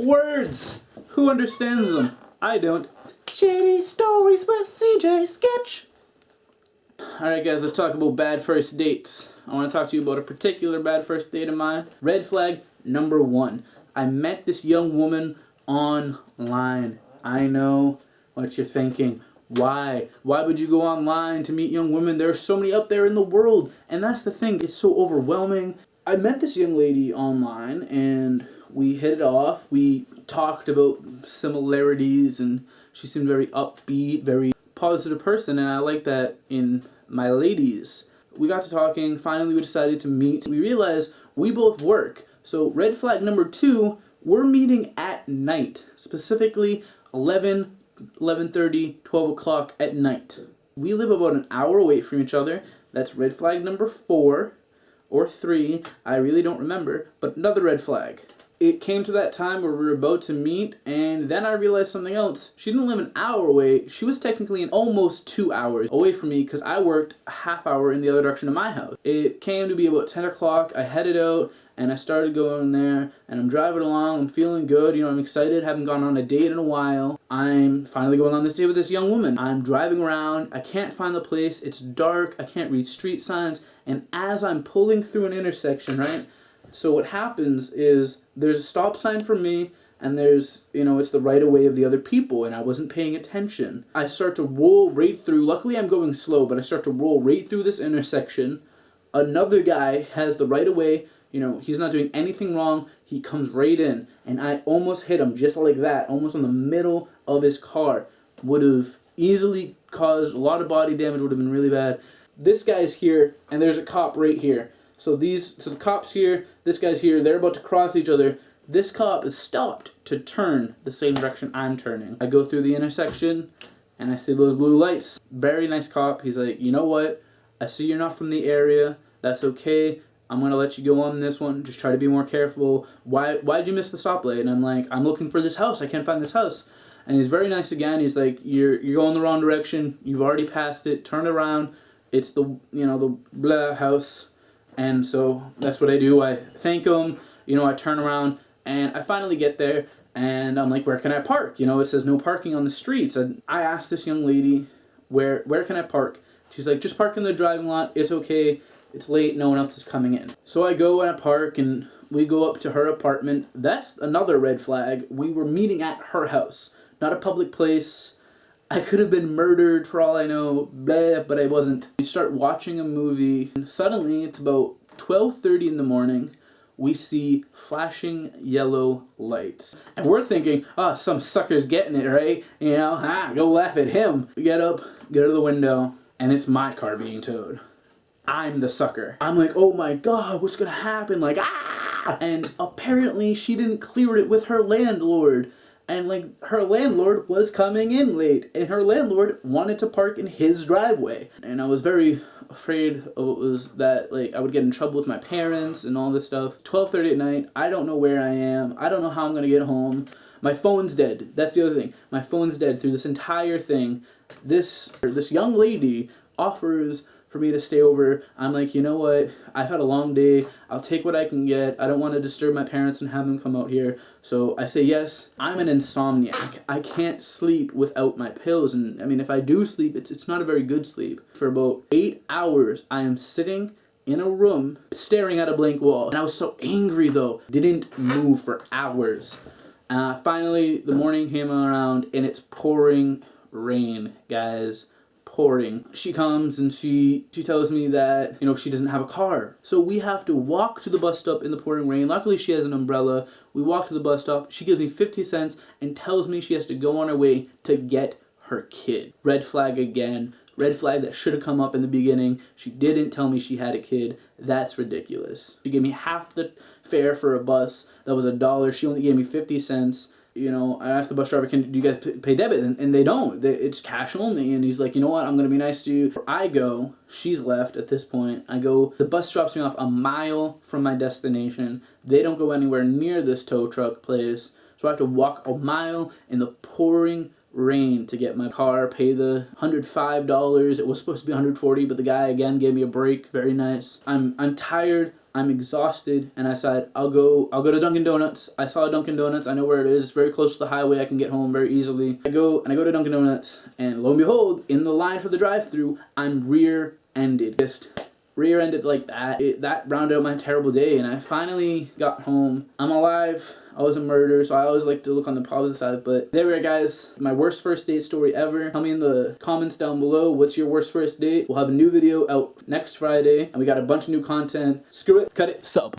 Words! Who understands them? I don't. Shady Stories with CJ Sketch. Alright guys, let's talk about bad first dates. I want to talk to you about a particular bad first date of mine. Red flag number 1. I met this young woman online. I know what you're thinking. Why? Why would you go online to meet young women? There are so many out there in the world. And that's the thing, it's so overwhelming. I met this young lady online and we hit it off. We talked about similarities and she seemed very upbeat, very positive person, and I like that in my ladies. We got to talking, finally we decided to meet. We realized we both work. So red flag number 2, we're meeting at night, specifically 11:30, 12 o'clock at night. We live about an hour away from each other. That's red flag number 4 or 3, I really don't remember, but another red flag. It came to that time where we were about to meet, and then I realized something else. She didn't live an hour away. She was technically almost 2 hours away from me because I worked a half hour in the other direction of my house. It came to be about 10 o'clock. I headed out, and I started going there, and I'm driving along. I'm feeling good. You know, I'm excited. Haven't gone on a date in a while. I'm finally going on this date with this young woman. I'm driving around. I can't find the place. It's dark. I can't read street signs. And as I'm pulling through an intersection, right? So what happens is there's a stop sign for me and there's, you know, it's the right of way of the other people and I wasn't paying attention. I start to roll right through. Luckily I'm going slow, but I start to roll right through this intersection. Another guy has the right of way. You know, he's not doing anything wrong. He comes right in and I almost hit him just like that, almost in the middle of his car. Would have easily caused a lot of body damage, would have been really bad. This guy's here and there's a cop right here. So the cop's here, this guy's here, they're about to cross each other. This cop is stopped to turn the same direction I'm turning. I go through the intersection and I see those blue lights. Very nice cop. He's like, you know what? I see you're not from the area. That's okay. I'm going to let you go on this one. Just try to be more careful. Why'd you miss the stoplight? And I'm like, I'm looking for this house. I can't find this house. And he's very nice again. He's like, you're going the wrong direction. You've already passed it. Turn around. It's the, you know, the blah house. And so that's what I do. I thank him, you know, I turn around and I finally get there and I'm like, where can I park? You know, it says no parking on the streets. And I asked this young lady, where can I park? She's like, just park in the driving lot. It's okay. It's late. No one else is coming in. So I go and I park and we go up to her apartment. That's another red flag. We were meeting at her house, not a public place. I could have been murdered for all I know, blah, but I wasn't. We start watching a movie, and suddenly it's about 12:30 in the morning. We see flashing yellow lights. And we're thinking, oh, some sucker's getting it, right? You know, go laugh at him. We get up, go to the window, and it's my car being towed. I'm the sucker. I'm like, oh my god, what's gonna happen? Like, ah! And apparently she didn't clear it with her landlord. And, like, her landlord was coming in late. And her landlord wanted to park in his driveway. And I was very afraid of what was that, like, I would get in trouble with my parents and all this stuff. 12:30 at night. I don't know where I am. I don't know how I'm going to get home. My phone's dead. That's the other thing. My phone's dead through this entire thing. This young lady offers for me to stay over. I'm like, you know what? I've had a long day. I'll take what I can get. I don't want to disturb my parents and have them come out here. So I say yes. I'm an insomniac. I can't sleep without my pills. And I mean, if I do sleep, it's not a very good sleep. For about 8 hours, I am sitting in a room staring at a blank wall. And I was so angry though. Didn't move for hours. Finally, the morning came around and it's pouring rain, guys. Pouring. She comes and she tells me that, you know, she doesn't have a car. So we have to walk to the bus stop in the pouring rain. Luckily she has an umbrella. We walk to the bus stop. She gives me 50 cents and tells me she has to go on her way to get her kid. Red flag again. Red flag that should have come up in the beginning. She didn't tell me she had a kid. That's ridiculous. She gave me half the fare for a bus. That was $1. She only gave me 50 cents. You know, I asked the bus driver, do you guys pay debit? And they don't. It's cash only. And he's like, you know what? I'm going to be nice to you. I go. She's left at this point. I go. The bus drops me off a mile from my destination. They don't go anywhere near this tow truck place. So I have to walk a mile in the pouring rain to get my car, pay the $105. It was supposed to be $140, but the guy again gave me a break. Very nice. I'm tired. I'm exhausted, and I said, I'll go to Dunkin' Donuts. I saw Dunkin' Donuts. I know where it is. It's very close to the highway. I can get home very easily. I go to Dunkin' Donuts, and lo and behold, in the line for the drive-thru, I'm rear-ended. Just rear-ended like that. That rounded out my terrible day, and I finally got home. I'm alive. I was a murderer, so I always like to look on the positive side. But there we are, guys. My worst first date story ever. Tell me in the comments down below, what's your worst first date? We'll have a new video out next Friday, and we got a bunch of new content. Screw it. Cut it. Sub.